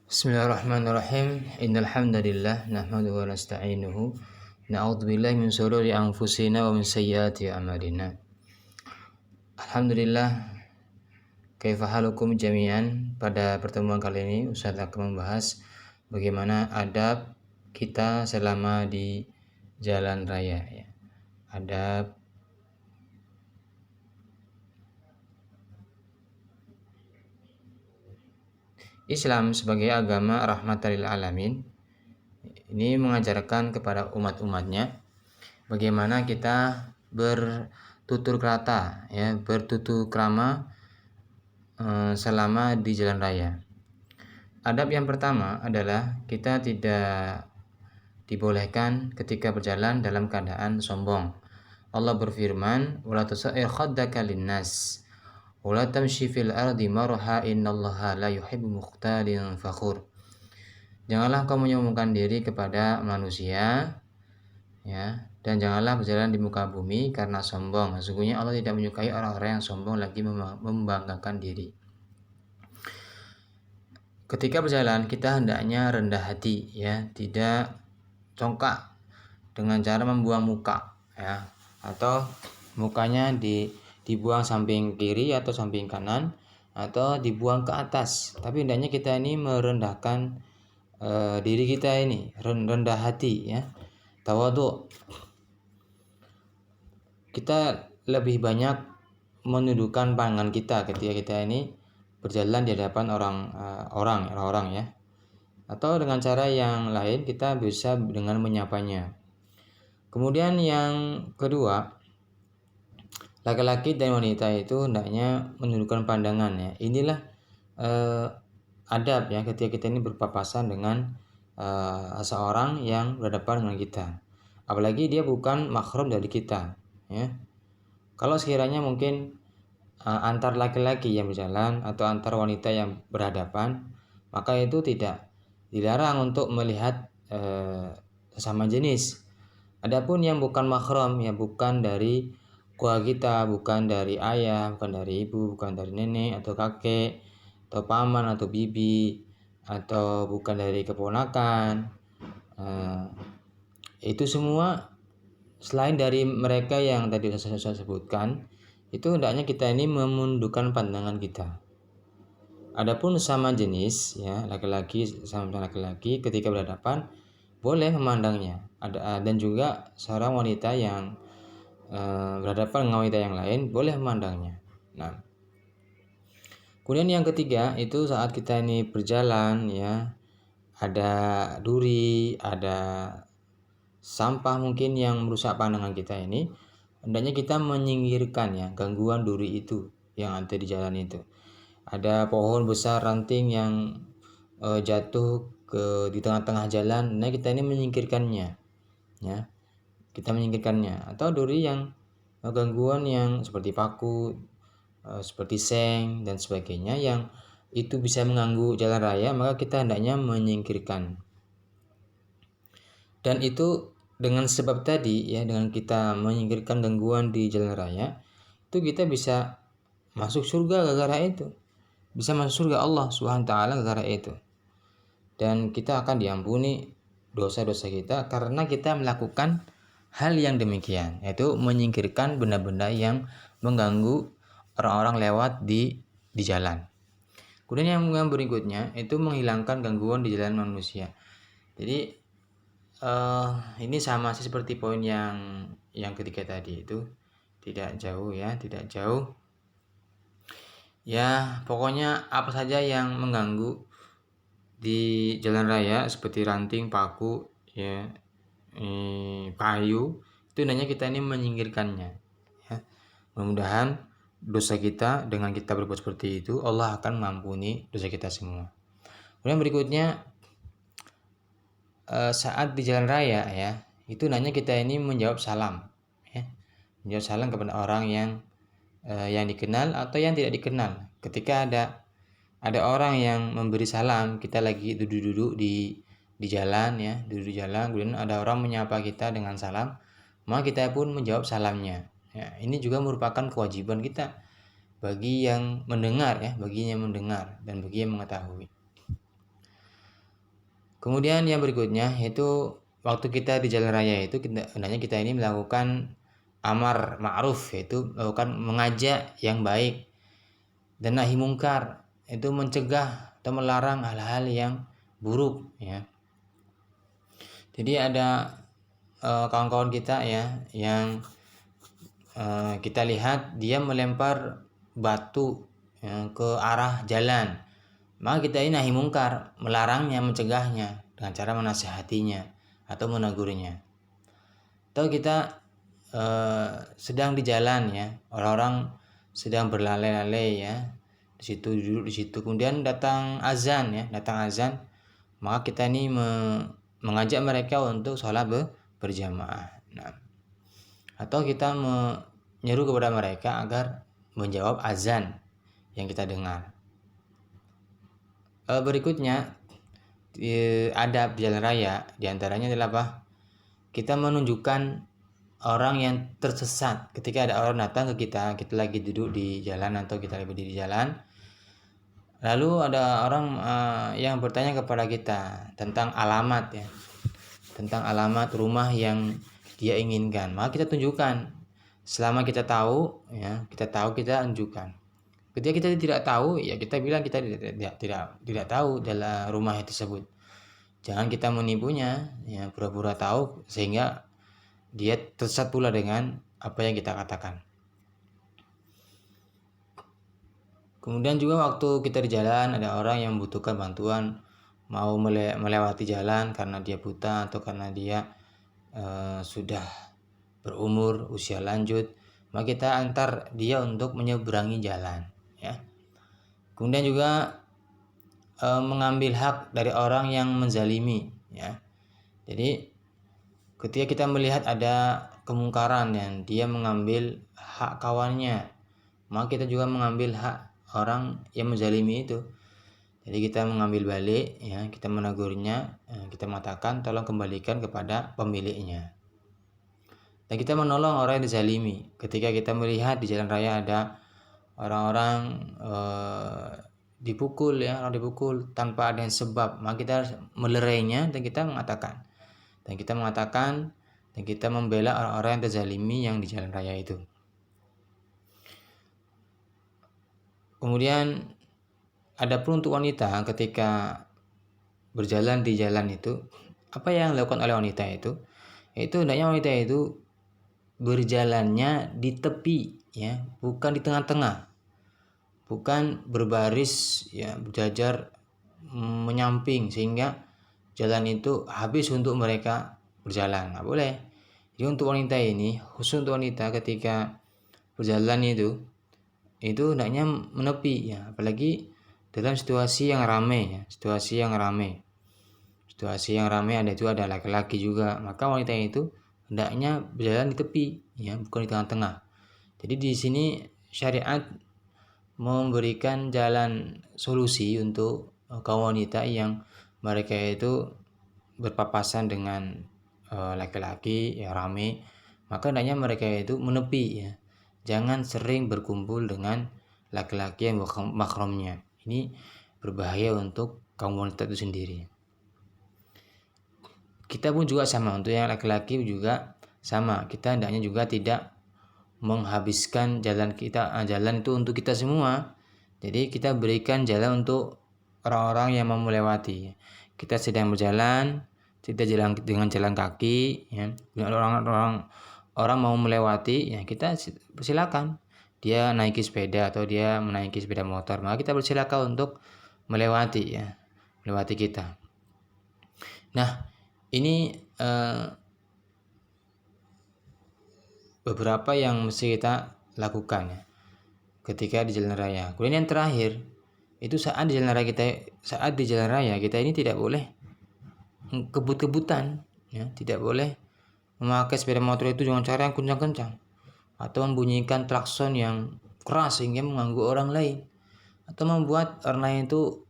Bismillahirrahmanirrahim. Innal hamdalillah nahmaduhu wa nasta'inuhu. Na'udzubillahi min shururi anfusina wa min sayyiati a'malina. Alhamdulillah, kaifa halukum jami'an. Pada pertemuan kali ini Ustaz akan membahas bagaimana adab kita selama di jalan raya ya. Adab Islam sebagai agama rahmatan lil alamin ini mengajarkan kepada umat-umatnya bagaimana kita bertutur kata ya, bertutur krama selama di jalan raya. Adab yang pertama adalah kita tidak dibolehkan ketika berjalan dalam keadaan sombong. Allah berfirman, "Wala tusa'ir khaddaka linnas, wala tamshi fil ardi marha innallaha la yuhibbu mukhtalin fakhur." Janganlah kau menyombongkan diri kepada manusia ya, dan janganlah berjalan di muka bumi karena sombong. Sesungguhnya Allah tidak menyukai orang-orang yang sombong lagi membanggakan diri. Ketika berjalan kita hendaknya rendah hati ya, tidak congkak dengan cara membuang muka ya, atau mukanya dibuang samping kiri atau samping kanan atau dibuang ke atas. Tapi hendaknya kita ini merendahkan diri kita ini, rendah hati ya, tawadhu. Kita lebih banyak menundukkan pandangan kita ketika kita ini berjalan di hadapan orang ya, atau dengan cara yang lain kita bisa dengan menyapanya. Kemudian yang kedua, laki-laki dan wanita itu hendaknya menundukkan pandangan ya. Inilah adab ya ketika kita ini berpapasan dengan seseorang yang berhadapan dengan kita, apalagi dia bukan mahram dari kita ya. Kalau sekiranya mungkin antar laki-laki yang berjalan atau antar wanita yang berhadapan, maka itu tidak dilarang untuk melihat sesama jenis. Adapun yang bukan mahram ya, bukan dari keluarga kita, bukan dari ayah, bukan dari ibu, bukan dari nenek atau kakek atau paman atau bibi, atau bukan dari keponakan, itu semua selain dari mereka yang tadi saya sebutkan, itu hendaknya kita ini menundukkan pandangan kita. Adapun sama jenis ya, laki-laki sama laki-laki ketika berhadapan boleh memandangnya. Dan juga seorang wanita yang berhadapan dengan wanita yang lain boleh memandangnya. Nah, kemudian yang ketiga itu saat kita ini berjalan ya, ada duri, ada sampah mungkin yang merusak pandangan kita ini, hendaknya kita menyingkirkan ya gangguan duri itu yang ada di jalan itu. Ada pohon besar ranting yang jatuh di tengah-tengah jalan, nah kita ini menyingkirkannya ya, kita menyingkirkannya. Atau duri yang gangguan yang seperti paku, seperti seng dan sebagainya yang itu bisa mengganggu jalan raya, maka kita hendaknya menyingkirkan. Dan itu dengan sebab tadi ya, dengan kita menyingkirkan gangguan di jalan raya, itu kita bisa masuk surga gara-gara itu, bisa masuk surga Allah Subhanahu wa taala gara-gara itu. Dan kita akan diampuni dosa-dosa kita karena kita melakukan hal yang demikian, yaitu menyingkirkan benda-benda yang mengganggu orang-orang lewat di jalan. Kemudian yang berikutnya itu menghilangkan gangguan di jalan manusia. Jadi ini sama sih seperti poin yang ketiga tadi, itu tidak jauh ya, tidak jauh. Ya, pokoknya apa saja yang mengganggu di jalan raya seperti ranting, paku, ya, kayu, itu hendaknya kita ini menyingkirkannya. Ya. Mudah-mudahan dosa kita dengan kita berbuat seperti itu, Allah akan mengampuni dosa kita semua. Kemudian berikutnya, saat di jalan raya ya, itu hendaknya kita ini menjawab salam. Ya. Menjawab salam kepada orang yang dikenal atau yang tidak dikenal. Ketika ada orang yang memberi salam, kita lagi duduk-duduk di jalan ya, duduk di jalan, kemudian ada orang menyapa kita dengan salam, maka kita pun menjawab salamnya. Ya, ini juga merupakan kewajiban kita bagi yang mendengar ya, bagi yang mendengar dan bagi yang mengetahui. Kemudian yang berikutnya yaitu waktu kita di jalan raya itu hendaknya kita ini melakukan amar ma'ruf, yaitu melakukan mengajak yang baik, dan nahi mungkar, itu mencegah atau melarang hal-hal yang buruk ya. Jadi ada kawan-kawan kita ya yang kita lihat dia melempar batu ya, ke arah jalan, maka kita ini nahi mungkar, melarangnya, mencegahnya dengan cara menasihatinya atau menegurnya. Atau kita sedang di jalan ya, orang-orang sedang berlalai-lalai ya, di situ duduk di situ, kemudian datang azan ya, maka kita ini mengajak mereka untuk sholat berjamaah. Nah, atau kita menyeru kepada mereka agar menjawab azan yang kita dengar. Berikutnya adab jalan raya diantaranya adalah apa? Kita menunjukkan orang yang tersesat. Ketika ada orang datang ke kita lagi duduk di jalan atau kita lagi berdiri di jalan, lalu ada orang yang bertanya kepada kita tentang alamat ya, tentang alamat rumah yang dia inginkan, maka kita tunjukkan. Selama kita tahu ya, kita tunjukkan. Ketika kita tidak tahu ya, kita bilang kita tidak tahu dalam rumah tersebut. Jangan kita menipunya ya, pura-pura tahu sehingga dia tersesat pula dengan apa yang kita katakan. Kemudian juga waktu kita di jalan ada orang yang membutuhkan bantuan, mau melewati jalan karena dia buta atau karena dia sudah berumur, usia lanjut, maka kita antar dia untuk menyeberangi jalan ya. Kemudian juga mengambil hak dari orang yang menzalimi ya. Jadi ketika kita melihat ada kemungkaran yang dia mengambil hak kawannya, maka kita juga mengambil hak orang yang menzalimi itu. Jadi kita mengambil balik ya, kita menegurnya, kita mengatakan tolong kembalikan kepada pemiliknya. Dan kita menolong orang yang dizalimi. Ketika kita melihat di jalan raya ada orang-orang dipukul ya, orang dipukul tanpa ada yang sebab, maka kita harus melerainya dan kita mengatakan dan kita membela orang-orang yang terzalimi yang di jalan raya itu. Kemudian adapun untuk wanita ketika berjalan di jalan itu, apa yang dilakukan oleh wanita itu? Itu hendaknya wanita itu berjalannya di tepi ya, bukan di tengah-tengah. Bukan berbaris ya, berjajar menyamping sehingga jalan itu habis untuk mereka berjalan. Nggak boleh. Jadi untuk wanita ini, khusus untuk wanita ketika berjalan itu hendaknya menepi ya, apalagi dalam situasi yang ramai ya, situasi yang ramai ada laki-laki juga, maka wanita itu hendaknya berjalan di tepi ya, bukan di tengah-tengah. Jadi di sini syariat memberikan jalan solusi untuk kaum wanita yang mereka itu berpapasan dengan laki-laki ya, ramai, maka hendaknya mereka itu menepi ya, jangan sering berkumpul dengan laki-laki yang mahramnya. Ini berbahaya untuk kaum wanita itu sendiri. Kita pun juga sama, untuk yang laki-laki juga sama, kita hendaknya juga tidak menghabiskan jalan itu untuk kita semua. Jadi kita berikan jalan untuk orang-orang yang mau melewati. Kita sedang berjalan, tidak jalan dengan jalan kaki ya, orang mau melewati ya, kita silakan dia naiki sepeda atau dia menaiki sepeda motor, maka kita persilakan untuk melewati kita. Nah, ini beberapa yang mesti kita lakukan ya ketika di jalan raya. Kemudian yang terakhir itu saat di jalan raya kita ini tidak boleh kebut-kebutan ya, tidak boleh memakai sepeda motor itu dengan cara yang kencang-kencang atau membunyikan klakson yang keras sehingga mengganggu orang lain atau membuat orang lain itu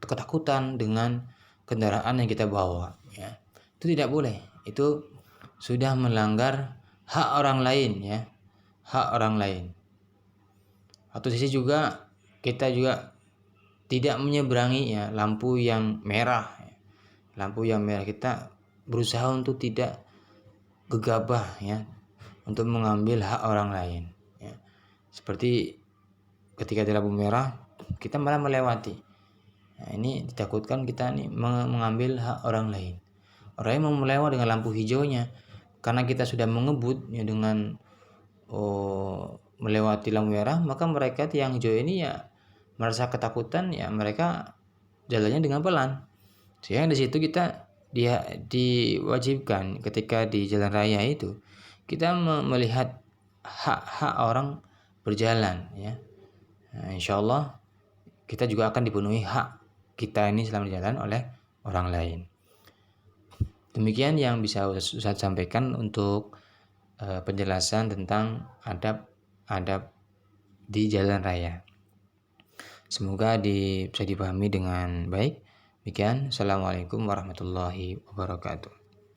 ketakutan dengan kendaraan yang kita bawa ya. Itu tidak boleh. Itu sudah melanggar hak orang lain ya, hak orang lain. Satu sisi juga kita juga tidak menyeberangi ya lampu yang merah ya. lampu yang merah, kita berusaha untuk tidak gegabah ya untuk mengambil hak orang lain ya. Seperti ketika di lampu merah kita malah melewati. Nah, ini ditakutkan kita nih mengambil hak orang lain. Orang yang mau melewati dengan lampu hijaunya, karena kita sudah mengebut ya dengan melewati lampu merah, maka mereka yang hijau ini ya merasa ketakutan, ya mereka jalannya dengan pelan. Sehingga di situ kita diwajibkan ketika di jalan raya itu kita melihat hak-hak orang berjalan ya. Nah, insya Allah kita juga akan dipenuhi hak kita ini selama jalan oleh orang lain. Demikian yang bisa Ustaz sampaikan untuk penjelasan tentang adab di jalan raya. Semoga bisa dipahami dengan baik. Demikian, Assalamualaikum warahmatullahi wabarakatuh.